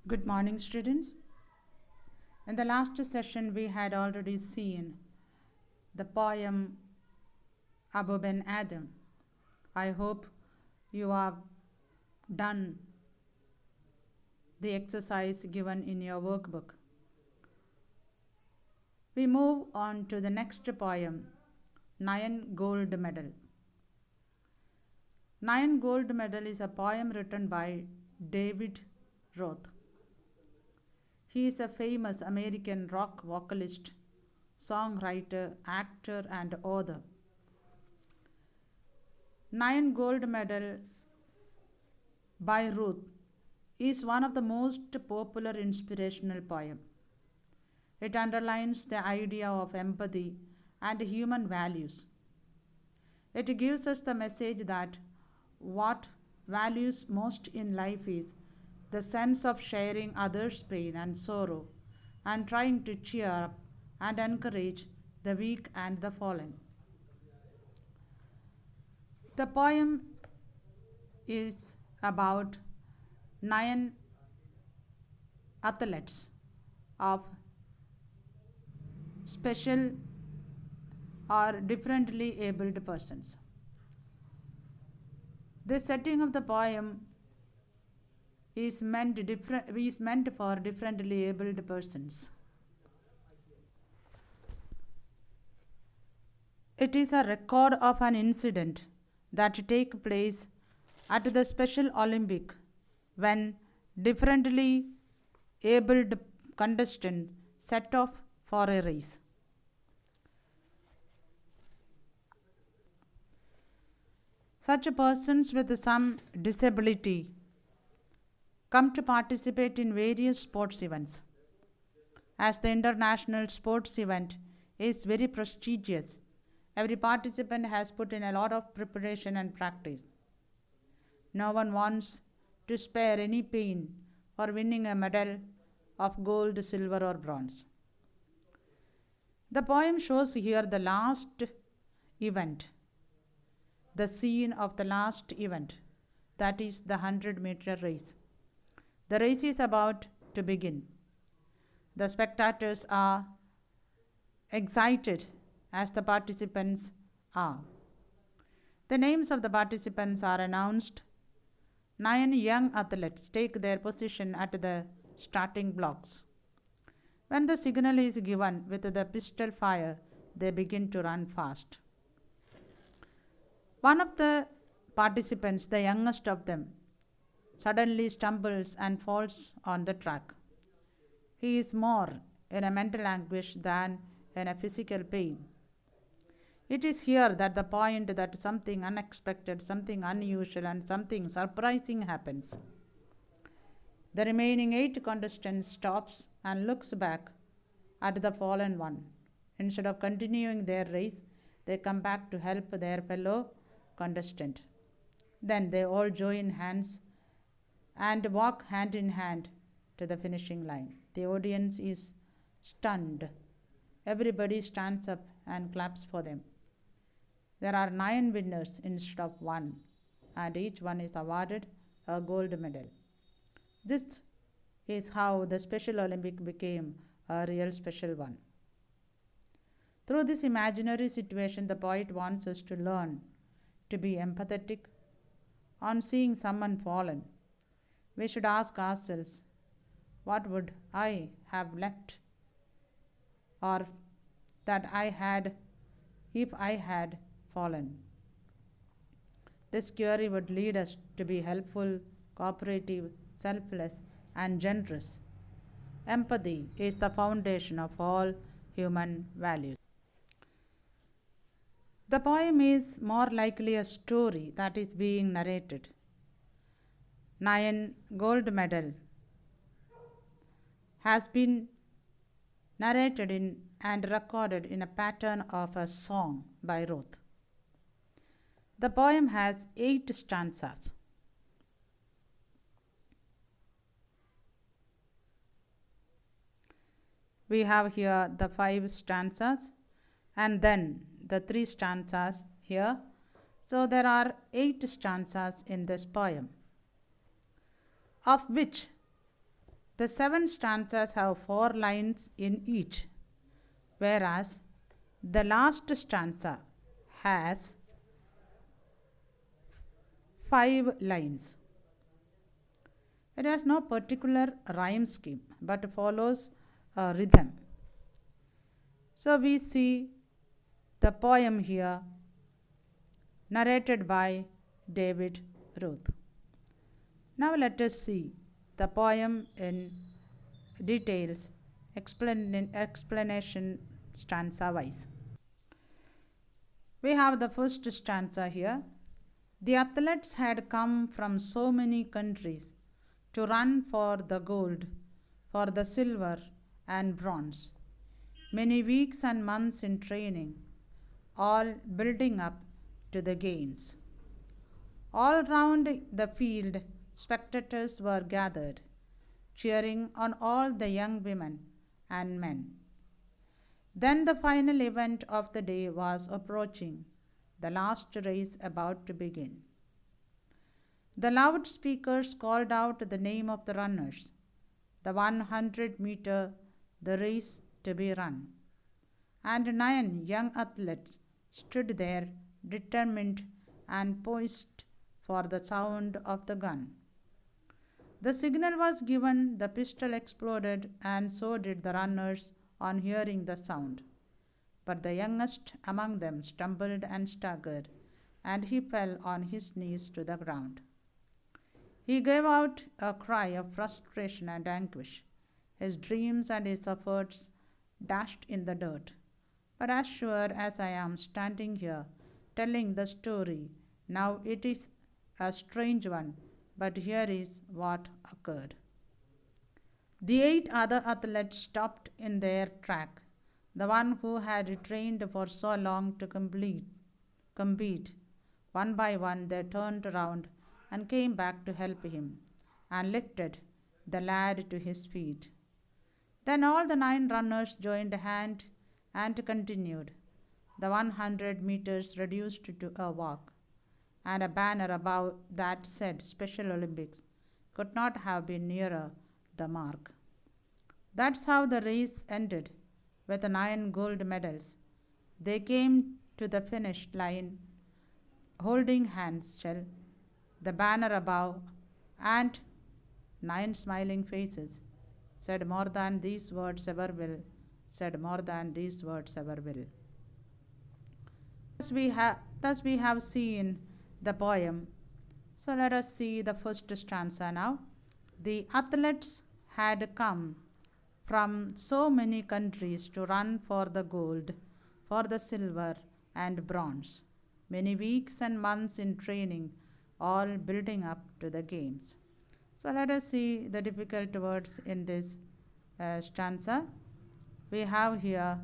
Good morning, students. In the last session, we had already seen the poem Abu Ben Adam. I hope you have done the exercise given in your workbook. We move on to the next poem, Nyan Gold Medal. Nyan Gold Medal is a poem written by David Roth. He is a famous American rock vocalist, songwriter, actor, and author. Nyan Gold Medal by Ruth is one of the most popular inspirational poems. It underlines the idea of empathy and human values. It gives us the message that what values most in life is the sense of sharing others' pain and sorrow and trying to cheer up and encourage the weak and the fallen. The poem is about 9 athletes of special or differently abled persons. The setting of the poem is meant for differently abled persons. It is a record of an incident that take place at the Special Olympic when differently abled contestants set off for a race. Such persons with some disability come to participate in various sports events. As the international sports event is very prestigious, every participant has put in a lot of preparation and practice. No one wants to spare any pain for winning a medal of gold, silver, or bronze. The poem shows here the last event, the scene of the last event, that is the 100-meter race. The race is about to begin. The spectators are excited as the participants are. The names of the participants are announced. 9 young athletes take their position at the starting blocks. When the signal is given with the pistol fire, they begin to run fast. One of the participants, the youngest of them, suddenly stumbles and falls on the track. He is more in a mental anguish than in a physical pain. It is here that the point that something unexpected, something unusual, and something surprising happens. The remaining 8 contestants stops and looks back at the fallen one. Instead of continuing their race, they come back to help their fellow contestant. Then they all join hands and walk hand in hand to the finishing line. The audience is stunned. Everybody stands up and claps for them. There are 9 winners instead of 1, and each one is awarded a gold medal. This is how the Special Olympic became a real special one. Through this imaginary situation, the poet wants us to learn to be empathetic on seeing someone fallen. We should ask ourselves, what would I have left or that I had if I had fallen? This query would lead us to be helpful, cooperative, selfless, and generous. Empathy is the foundation of all human values. The poem is more likely a story that is being narrated. 9 gold medal has been narrated in and recorded in a pattern of a song by Ruth. The poem has 8 stanzas. We have here the 5 stanzas and then the 3 stanzas here. So there are 8 stanzas in this poem, of which The 7 stanzas have 4 lines in each, whereas the last stanza has 5 lines. It has no particular rhyme scheme but follows a rhythm. So we see the poem here narrated by David Ruth. Now let us see the poem in details, explanation stanza wise. We have the first stanza here. The athletes had come from so many countries to run for the gold, for the silver and bronze. Many weeks and months in training, all building up to the games. All round the field, spectators were gathered, cheering on all the young women and men. Then the final event of the day was approaching, the last race about to begin. The loudspeakers called out the name of the runners, the 100-meter, the race to be run. And 9 young athletes stood there, determined and poised for the sound of the gun. The signal was given, the pistol exploded, and so did the runners on hearing the sound. But the youngest among them stumbled and staggered, and he fell on his knees to the ground. He gave out a cry of frustration and anguish. His dreams and his efforts dashed in the dirt. But as sure as I am standing here telling the story, now it is a strange one, but here is what occurred. The 8 other athletes stopped in their track. The one who had trained for so long to compete. One by one they turned around and came back to help him and lifted the lad to his feet. Then all the 9 runners joined hand and continued. The 100 meters reduced to a walk, and a banner above that said Special Olympics could not have been nearer the mark. That's how the race ended, with 9 gold medals. They came to the finish line holding hands, the banner above, and 9 smiling faces. Said more than these words ever will, said more than these words ever will. Thus we have seen the poem. So let us see the first stanza now. The athletes had come from so many countries to run for the gold, for the silver and bronze. Many weeks and months in training, all building up to the games. So let us see the difficult words in this stanza. We have here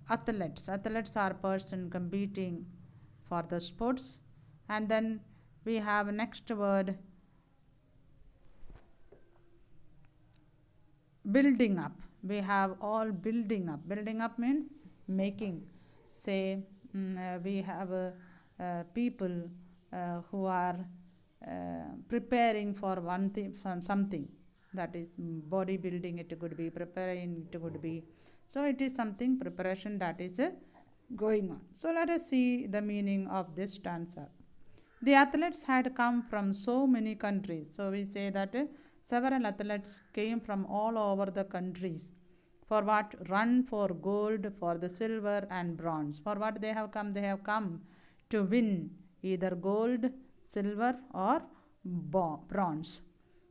athletes. Athletes are person competing for the sports. And then we have next word building up. We have all building up. Building up means making. Say we have people who are preparing for one thing, from something, that is bodybuilding. It could be preparing, it could be, so it is something preparation that is going on. So let us see the meaning of this stanza. The athletes had come from so many countries. So we say that several athletes came from all over the countries. For what? Run for gold, for the silver and bronze. For what they have come? They have come to win either gold, silver or bronze.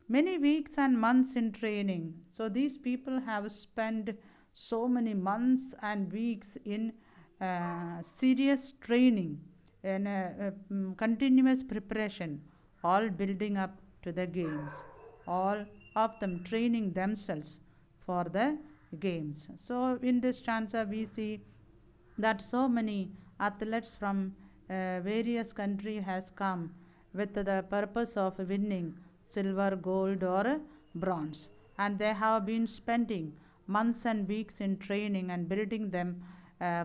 Many weeks and months in training. So these people have spent so many months and weeks in serious training and continuous preparation, all building up to the games, all of them training themselves for the games. So in this stanza we see that so many athletes from various countries has come with the purpose of winning silver, gold or bronze, and they have been spending months and weeks in training and building them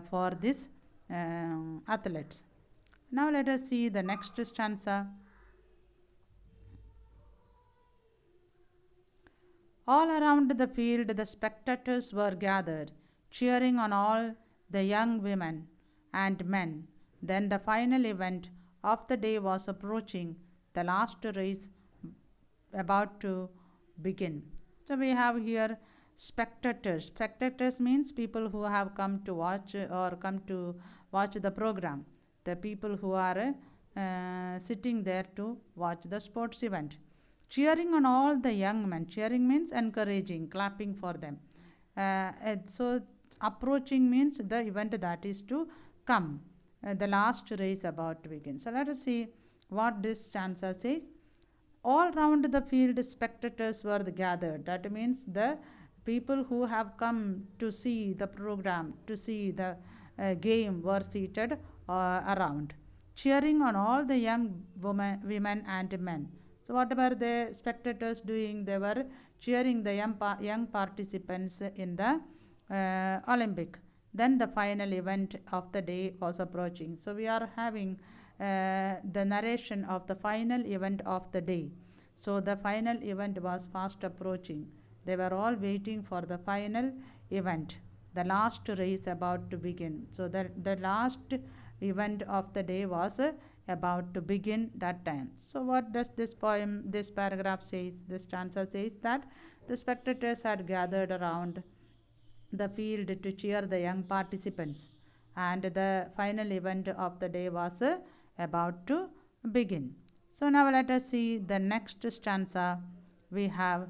for this athletes. Now let us see the next stanza. All around the field, the spectators were gathered, cheering on all the young women and men. Then the final event of the day was approaching, the last race about to begin. So we have here spectators. Spectators means people who have come to watch or come to watch the program. The people who are sitting there to watch the sports event. Cheering on all the young men. Cheering means encouraging, clapping for them. So approaching means the event that is to come. The last race about to begin. So let us see what this stanza says. All round the field spectators were gathered. That means the people who have come to see the program, to see the game, were seated around, cheering on all the young women and men. So what were the spectators doing? They were cheering the young participants in the Olympic. Then the final event of the day was approaching. So we are having the narration of the final event of the day. So the final event was fast approaching. They were all waiting for the final event, the last race about to begin. So the last event of the day was about to begin that time. So what does this poem, this paragraph says, this stanza says that the spectators had gathered around the field to cheer the young participants, and the final event of the day was about to begin. So now let us see the next stanza. We have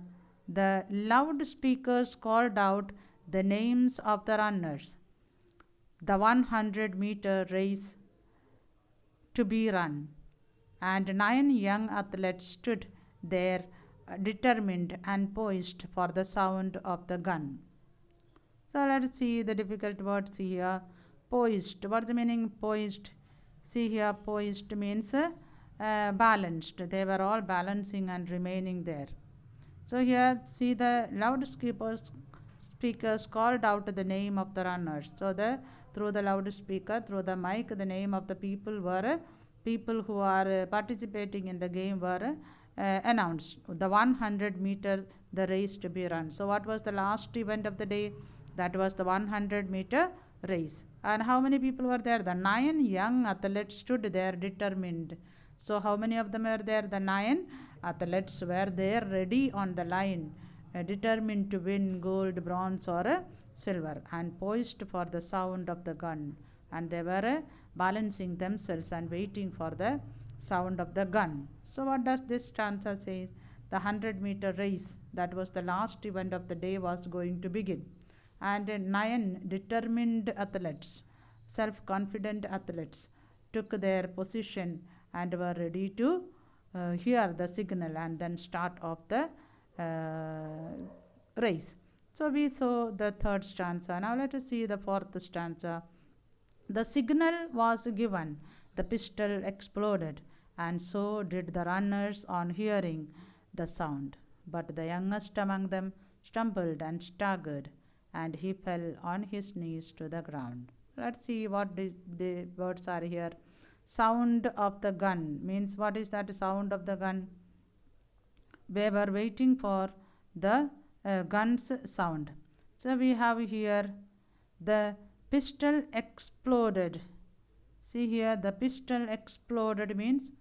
the loudspeakers called out the names of the runners. The 100-meter race to be run, and 9 young athletes stood there determined and poised for the sound of the gun. So let's see the difficult words here. Poised. What's the meaning poised? See here, poised means balanced. They were all balancing and remaining there. So here, see the speakers called out the name of the runners. So through the loudspeaker, through the mic, the name of the people were people who are participating in the game were announced. The 100-meter the race to be run. So what was the last event of the day? That was the 100-meter race. And how many people were there? The 9 young athletes stood there determined. So how many of them were there? The 9 athletes were there ready on the line, determined to win gold, bronze or silver, and poised for the sound of the gun. And they were balancing themselves and waiting for the sound of the gun. So what does this stanza say? The 100-meter race, that was the last event of the day, was going to begin. And 9 determined athletes, self-confident athletes, took their position and were ready to hear the signal and then start off the race. So we saw the third stanza. Now let us see the fourth stanza. The signal was given, the pistol exploded, and so did the runners on hearing the sound. But the youngest among them stumbled and staggered, and he fell on his knees to the ground. Let's see what the words are here. Sound of the gun means, what is that sound of the gun? We were waiting for the gun's sound. So we have here the pistol exploded. See here, the pistol exploded means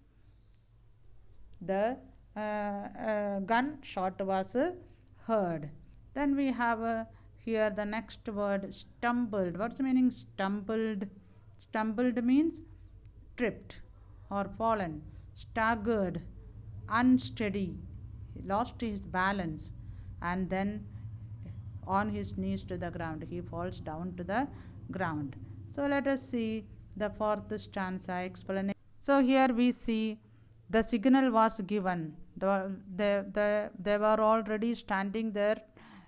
the gun shot was heard. Then we have here the next word, stumbled. What's the meaning stumbled? Stumbled means tripped or fallen. Staggered, unsteady, he lost his balance, and then on his knees to the ground, he falls down to the ground. So let us see the fourth stanza explanation. So here we see the signal was given. They were already standing there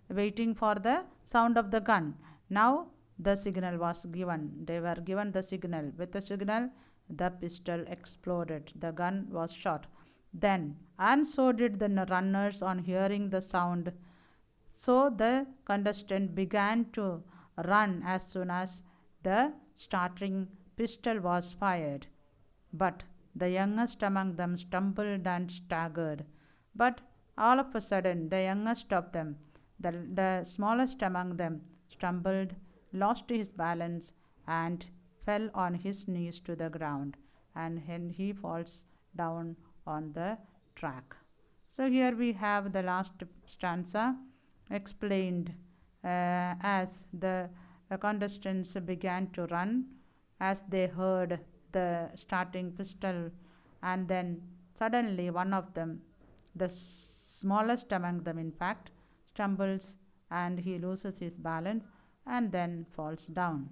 waiting for the sound of the gun. Now the signal was given. They were given the signal. With the signal, the pistol exploded. The gun was shot. Then, and so did the runners on hearing the sound. So the contestant began to run as soon as the starting pistol was fired. But the youngest among them stumbled and staggered. But All of a sudden, the youngest of them, the smallest among them, stumbled, lost his balance, and fell on his knees to the ground, and he falls down on the track. So, here we have the last stanza explained as the contestants began to run as they heard the starting pistol, and then suddenly one of them, the smallest among them, in fact, stumbles and he loses his balance and then falls down.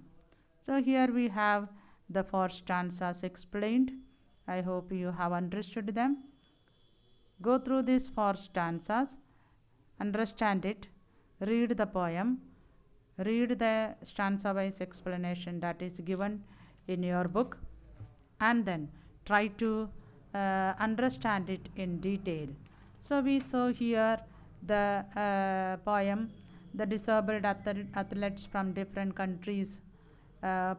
So, here we have the four stanzas explained. I hope you have understood them. Go through these four stanzas, understand it, read the poem, read the stanza wise explanation that is given in your book, and then try to understand it in detail. So, we saw here the poem, the disabled athletes from different countries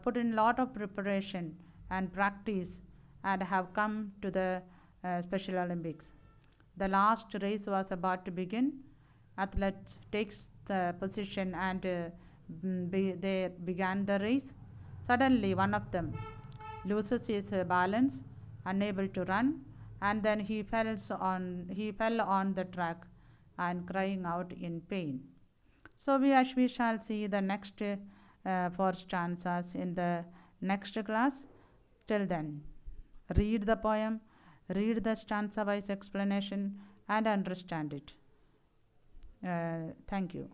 put in lot of preparation and practice and have come to the Special Olympics. The last race was about to begin. Athletes takes the position and they began the race. Suddenly, one of them loses his balance, unable to run, and then he fell on the track and crying out in pain. So we shall see the next four stanzas in the next class. Till then, read the poem, read the stanza wise explanation, and understand it. Thank you.